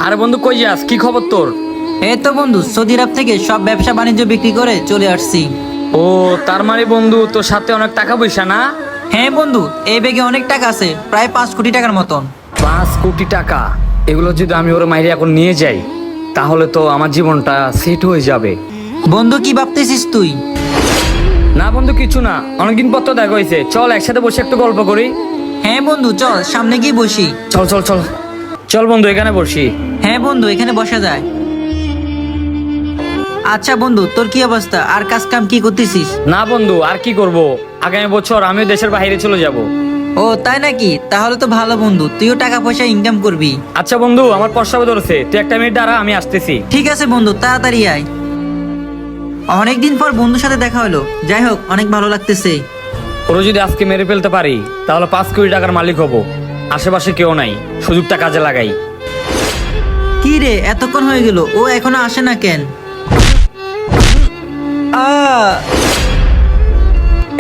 আরে বন্ধু কই যাস? কি খবর তোর? এই তো বন্ধু, সৌদি আরব থেকে সব ব্যবসা বাণিজ্য বিক্রি করে চলে আসছি। ও, তার মানে বন্ধু তোর সাথে অনেক টাকা পয়সা না? হ্যাঁ বন্ধু, এই ব্যাগে অনেক টাকা আছে, প্রায় 5 কোটি টাকার মতন। 5 কোটি টাকা? এগুলো যদি আমি ওর মাইরে এখন নিয়ে যাই তাহলে তো আমার জীবনটা সেট হয়ে যাবে। বন্ধু কি ভাবতেছিস তুই? না বন্ধু, কিছু না, অনেকদিন পর তো দেখা হয়েছে, চল একসাথে বসে একটু গল্প করি। হ্যাঁ বন্ধু, চল সামনে গিয়ে বসি। চল চল চল চল বন্ধু, এখানে বসি। হ্যাঁ বন্ধু, এখানে বসা যায়। আচ্ছা বন্ধু, তোর কি অবস্থা? আর কাজ কাম কি করতেছিস? না বন্ধু, আর কি করব, আগামী বছর আমিও দেশের বাইরে চলে যাব। ও তাই নাকি? তাহলে তো ভালো বন্ধু, তুইও টাকা পয়সা ইনকাম করবি। আচ্ছা বন্ধু, আমার প্রস্তাব ধরেছে, তুই একটা মিনিট দাঁড়া, আমি আসতেছি। ঠিক আছে বন্ধু, তাড়াতাড়ি আয়। অনেকদিন পর বন্ধুর সাথে দেখা হলো, যাই হোক অনেক ভালো লাগতেছে। ওরা যদি আজকে মেরে ফেলতে পারি তাহলে 5 কোটি টাকার মালিক হব। আশেপাশে কেউ নাই, সুযোগটা কাজে লাগাই। কি রে, এতক্ষণ হয়ে গেল, ও এখনো আসে না কেন? আ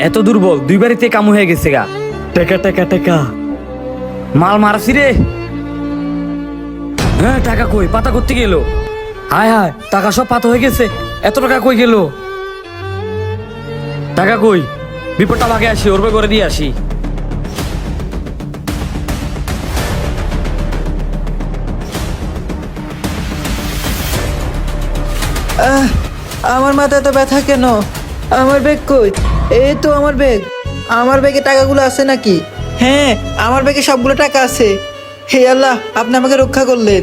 এত দুর্বল, 2 বাড়িতে কামু হয়ে গেছে গা। টাকা টাকা টাকা, মাল মারছি রে। হ্যাঁ, টাকা কই? পাতা করতে গেল। হায় হায়, টাকা সব পাতা হয়ে গেছে। এত টাকা কই গেল? টাকা কই? বিপদটা ভাগে আসি, ওর করে দিয়ে আসি। আহ, আমার মাথায় তো ব্যথা কেন? আমার ব্যাগ কই? এই তো আমার ব্যাগ। আমার ব্যাগে টাকাগুলো আছে নাকি? হ্যাঁ, আমার ব্যাগে সবগুলো টাকা আছে। হে আল্লাহ, আপনি আমাকে রক্ষা করলেন।